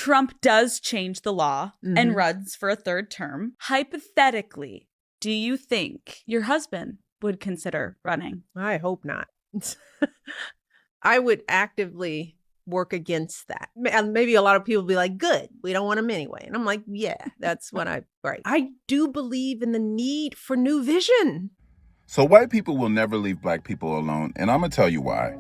Trump does change the law and runs for a third term, hypothetically, do you think your husband would consider running? I hope not. I would actively work against that. And maybe a lot of people will be like, good, we don't want him anyway. And I'm like, yeah, that's what right. I do believe in the need for new vision. So white people will never leave black people alone, and I'm gonna tell you why.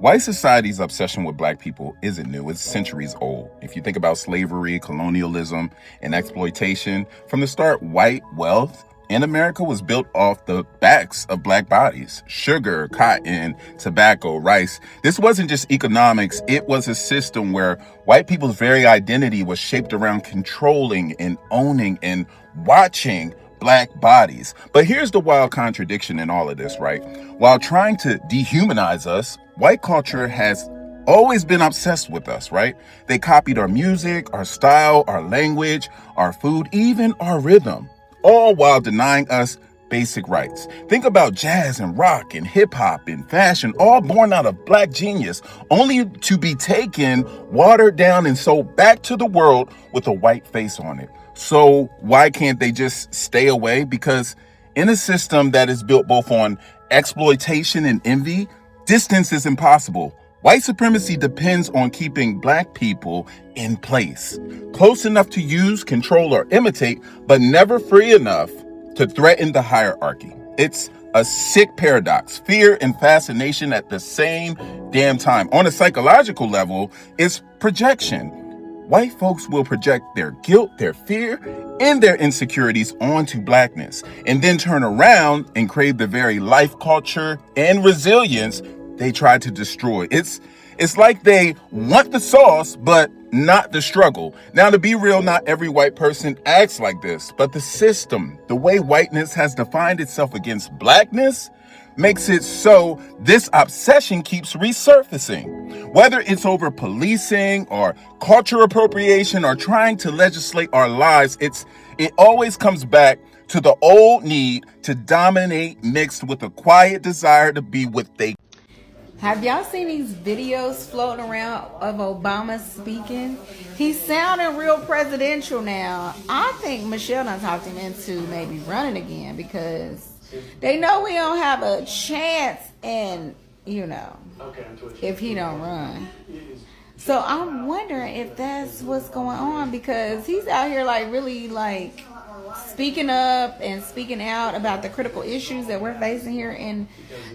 White society's obsession with black people isn't new, it's centuries old. If you think about slavery, colonialism, and exploitation, from the start, white wealth in America was built off the backs of black bodies. Sugar, cotton, tobacco, rice. This wasn't just economics, it was a system where white people's very identity was shaped around controlling and owning and watching black bodies. But here's the wild contradiction in all of this, right? While trying to dehumanize us, white culture has always been obsessed with us, right? They copied our music, our style, our language, our food, even our rhythm, all while denying us basic rights. Think about jazz and rock and hip hop and fashion, all born out of black genius, only to be taken, watered down, and sold back to the world with a white face on it. So why can't they just stay away? Because in a system that is built both on exploitation and envy, distance is impossible. White supremacy depends on keeping black people in place, close enough to use, control, or imitate, but never free enough to threaten the hierarchy. It's a sick paradox, fear and fascination at the same damn time. On a psychological level, it's projection. White folks will project their guilt, their fear, and their insecurities onto blackness, and then turn around and crave the very life, culture, and resilience they tried to destroy. It's like they want the sauce, but not the struggle. Now, to be real, not every white person acts like this, but the system, the way whiteness has defined itself against blackness, makes it so this obsession keeps resurfacing. Whether it's over policing or culture appropriation or trying to legislate our lives, it always comes back to the old need to dominate mixed with a quiet desire to be what they. Have y'all seen these videos floating around of Obama speaking? He's sounding real presidential now. I think Michelle done talked him into maybe running again because they know we don't have a chance, and if he don't run. So I'm wondering if that's what's going on, because he's out here really speaking up and speaking out about the critical issues that we're facing here in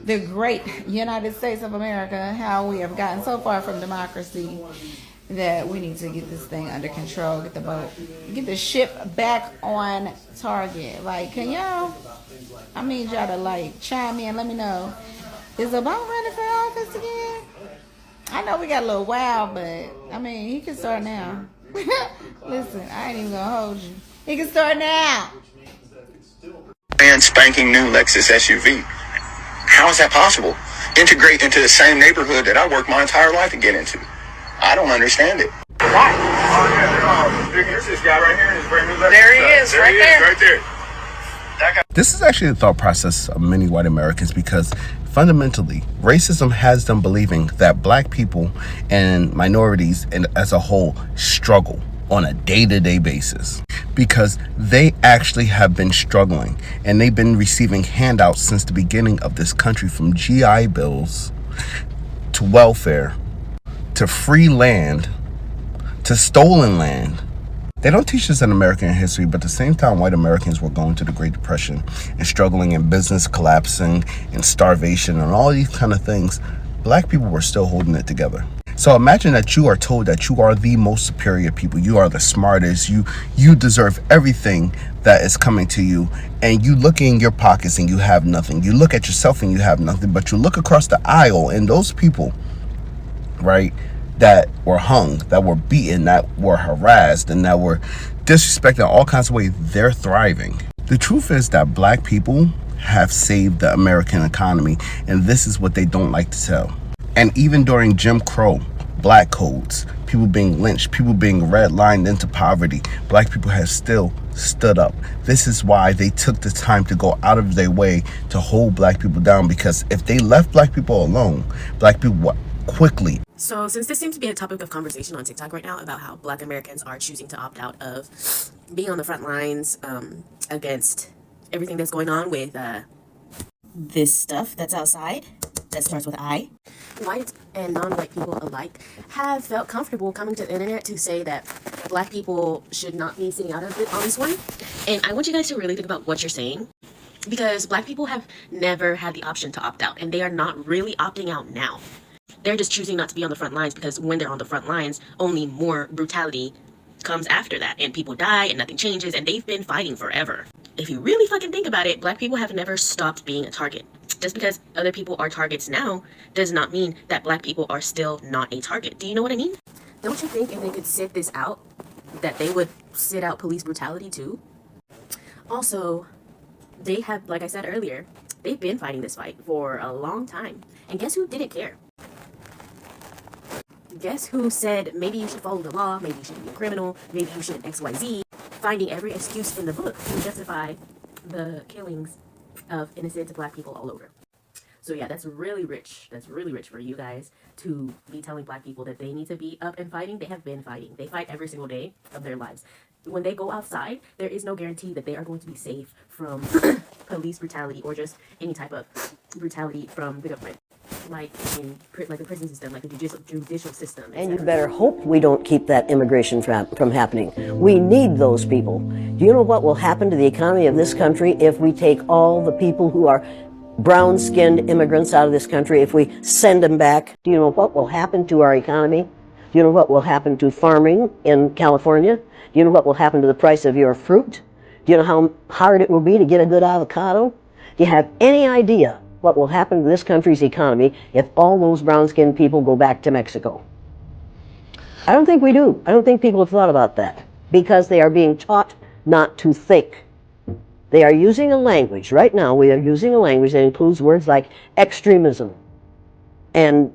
the great United States of America, how we have gotten so far from democracy that we need to get this thing under control, get the ship back on target. Can y'all, I need y'all to chime in, let me know, is Obama running for office again? I know we got a little while, but he can start now. Listen, I ain't even gonna hold you. He can start now. And spanking new Lexus SUV. How is that possible? Integrate into the same neighborhood that I worked my entire life to get into. I don't understand it. Why? Oh yeah, there's this guy right here in his brand new Lexus. There he is, right there. This is actually the thought process of many white Americans, because fundamentally, racism has them believing that black people and minorities and as a whole struggle on a day-to-day basis, because they actually have been struggling and they've been receiving handouts since the beginning of this country, from GI bills to welfare to free land to stolen land. They don't teach us in American history, but at the same time, white Americans were going through the Great Depression and struggling, and business collapsing and starvation and all these kind of things. Black people were still holding it together. So imagine that you are told that you are the most superior people, you are the smartest, you deserve everything that is coming to you, and you look in your pockets and you have nothing. You look at yourself and you have nothing, but you look across the aisle and those people, right, that were hung, that were beaten, that were harassed, and that were disrespected in all kinds of ways, they're thriving. The truth is that black people have saved the American economy, and this is what they don't like to tell. And even during Jim Crow, black codes, people being lynched, people being redlined into poverty, black people have still stood up. This is why they took the time to go out of their way to hold black people down, because if they left black people alone, black people would quickly. So since this seems to be a topic of conversation on TikTok right now about how Black Americans are choosing to opt out of being on the front lines against everything that's going on with this stuff that's outside that starts with I, white and non-white people alike have felt comfortable coming to the internet to say that Black people should not be sitting out of it on this one. And I want you guys to really think about what you're saying, because Black people have never had the option to opt out, and they are not really opting out now. They're just choosing not to be on the front lines because when they're on the front lines, only more brutality comes after that, and people die and nothing changes, and they've been fighting forever. If you really fucking think about it, Black people have never stopped being a target. Just because other people are targets now does not mean that Black people are still not a target. Do you know what I mean? Don't you think if they could sit this out, that they would sit out police brutality too? Also, they have, like I said earlier, they've been fighting this fight for a long time. And guess who didn't care? Guess who said maybe you should follow the law, maybe you shouldn't be a criminal, maybe you shouldn't XYZ, finding every excuse in the book to justify the killings of innocent Black people all over. So yeah, that's really rich. That's really rich for you guys to be telling Black people that they need to be up and fighting. They have been fighting. They fight every single day of their lives. When they go outside, there is no guarantee that they are going to be safe from police brutality or just any type of brutality from the government. Like in like the prison system, like the judicial system. And you better hope we don't keep that immigration from happening. We need those people. Do you know what will happen to the economy of this country if we take all the people who are brown-skinned immigrants out of this country, if we send them back? Do you know what will happen to our economy? Do you know what will happen to farming in California? Do you know what will happen to the price of your fruit? Do you know how hard it will be to get a good avocado? Do you have any idea what will happen to this country's economy if all those brown-skinned people go back to Mexico? I don't think we do. I don't think people have thought about that because they are being taught not to think. They are using a language. Right now, we are using a language that includes words like extremism and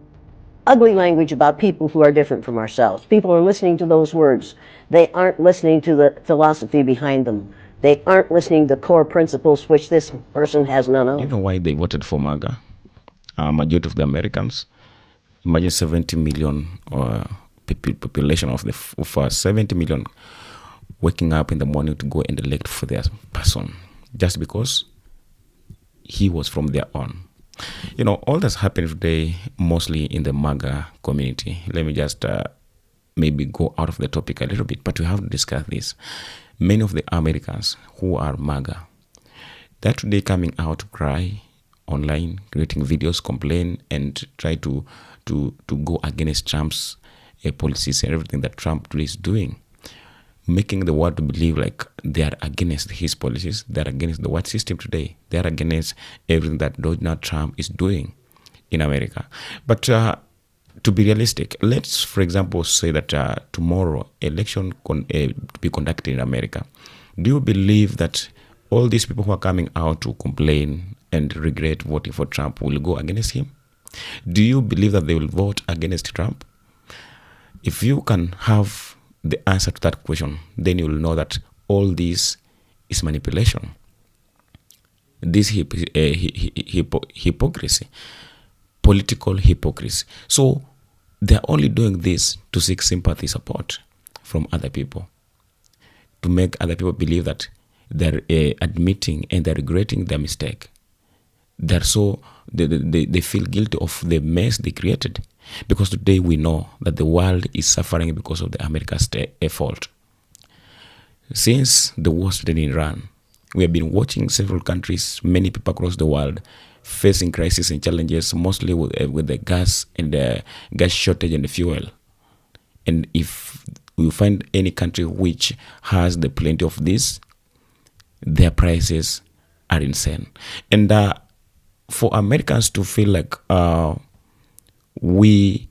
ugly language about people who are different from ourselves. People are listening to those words. They aren't listening to the philosophy behind them. They aren't listening to core principles which this person has none of. You know why they voted for MAGA? Majority of the Americans. Imagine 70 million population of 70 million waking up in the morning to go and elect for their person just because he was from their own. You know, all that's happening today mostly in the MAGA community. Let me just maybe go out of the topic a little bit, but we have to discuss this. Many of the Americans who are MAGA, they're today coming out to cry online, creating videos, complain, and try to go against Trump's policies and everything that Trump today is doing, making the world to believe like they are against his policies, they are against the white system today, they are against everything that Donald Trump is doing in America. But to be realistic, let's, for example, say that tomorrow election to be conducted in America. Do you believe that all these people who are coming out to complain and regret voting for Trump will go against him? Do you believe that they will vote against Trump? If you can have the answer to that question, then you will know that all this is manipulation. This hypocrisy, political hypocrisy. So they're only doing this to seek sympathy, support from other people, to make other people believe that they're admitting and they're regretting their mistake. They feel guilty of the mess they created, because today we know that the world is suffering because of the America's fault. Since the war started in Iran, we have been watching several countries, many people across the world, facing crises and challenges, mostly with the gas and the gas shortage and the fuel. And if we find any country which has the plenty of this, their prices are insane. And for Americans to feel like we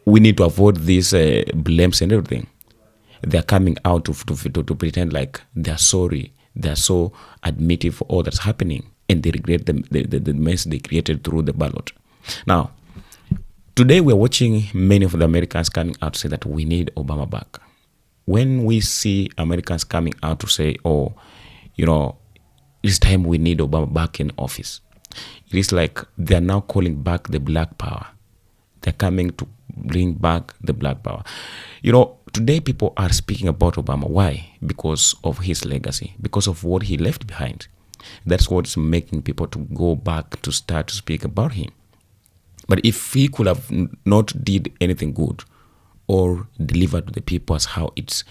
need to avoid these blames and everything, they're coming out to pretend like they're sorry, they're so admitting for all that's happening, and they regret the mess they created through the ballot. Now, today we're watching many of the Americans coming out to say that we need Obama back. When we see Americans coming out to say, oh, you know, it's time we need Obama back in office, it is like they're now calling back the black power. They're coming to bring back the black power. You know, today people are speaking about Obama. Why? Because of his legacy, because of what he left behind. That's what's making people to go back to start to speak about him. But if he could have not did anything good or delivered to the people as how it's,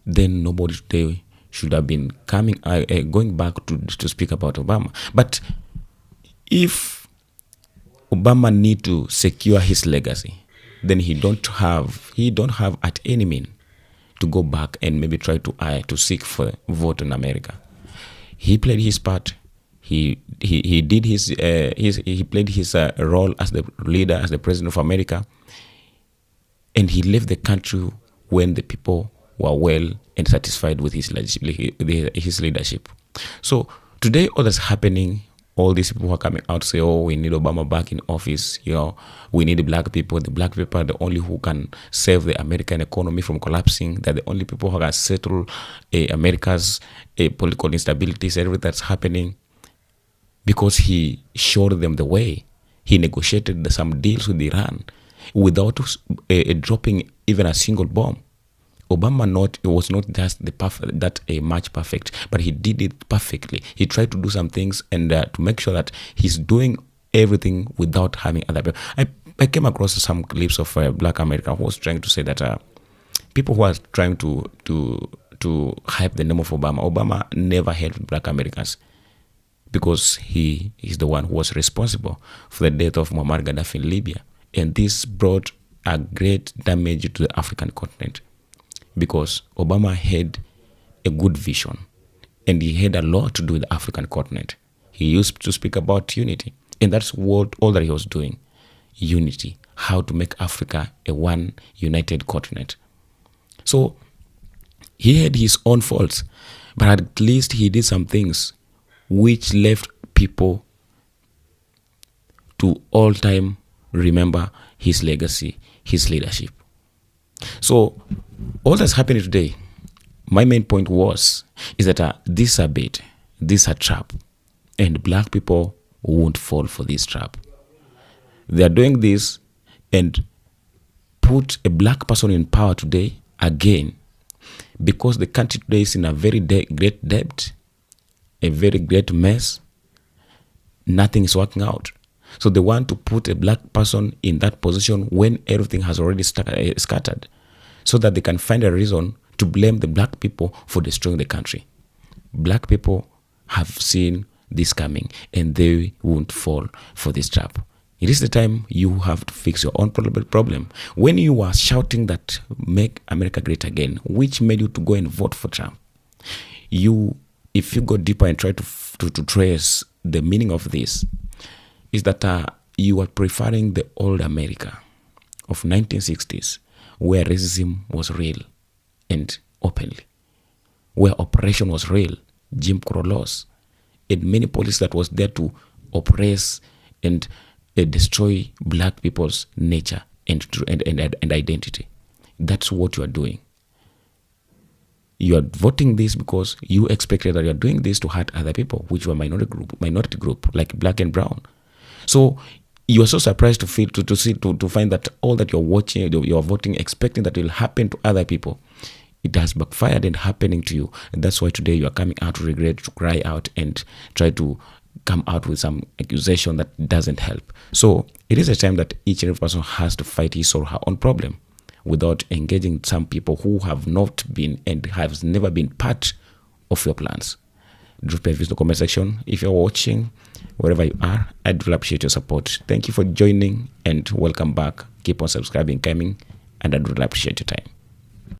then nobody today should have been going back to speak about Obama. But if Obama need to secure his legacy, then he don't have at any means to go back and maybe try to seek for vote in America. He played his part. He did he played his role as the leader, as the president of America, and he left the country when the people were well and satisfied with his leadership. So today, all that's happening, all these people who are coming out say, "Oh, we need Obama back in office. You know, we need the black people. The black people are the only who can save the American economy from collapsing. They're the only people who can settle America's political instabilities, everything that's happening." Because he showed them the way. He negotiated some deals with Iran without dropping even a single bomb. Obama was not just much perfect, but he did it perfectly. He tried to do some things and to make sure that he's doing everything without harming other people. I came across some clips of a black American who was trying to say that people who are trying to hype the name of Obama never helped black Americans, because he is the one who was responsible for the death of Muammar Gaddafi in Libya. And this brought a great damage to the African continent, because Obama had a good vision and he had a lot to do with the African continent. He used to speak about unity, and that's all that he was doing. Unity, how to make Africa a one united continent. So he had his own faults, but at least he did some things which left people to all time remember his legacy, his leadership. So all that's happening today, my main point is that this is a bait, this is a trap, and black people won't fall for this trap. They are doing this and put a black person in power today again, because the country today is in a very great debt, a very great mess. Nothing is working out. So they want to put a black person in that position when everything has already scattered, so that they can find a reason to blame the black people for destroying the country. Black people have seen this coming and they won't fall for this trap. It is the time you have to fix your own problem. When you are shouting that make America great again, which made you to go and vote for Trump, if you go deeper and try to trace the meaning of this, is that you are preferring the old America of 1960s, where racism was real and openly, where oppression was real, Jim Crow laws, and many policies that was there to oppress and destroy black people's nature and identity. That's what you are doing. You are voting this because you expected that you are doing this to hurt other people, which were minority group like black and brown. So you are so surprised to find that all that you're watching, you're voting, expecting that it will happen to other people. It has backfired and happening to you. And that's why today you are coming out to regret, to cry out and try to come out with some accusation that doesn't help. So it is a time that each and every person has to fight his or her own problem without engaging some people who have not been and have never been part of your plans. Drop your views in the comment section. If you're watching, wherever you are, I'd really appreciate your support. Thank you for joining and welcome back. Keep on subscribing, coming, and I'd really appreciate your time.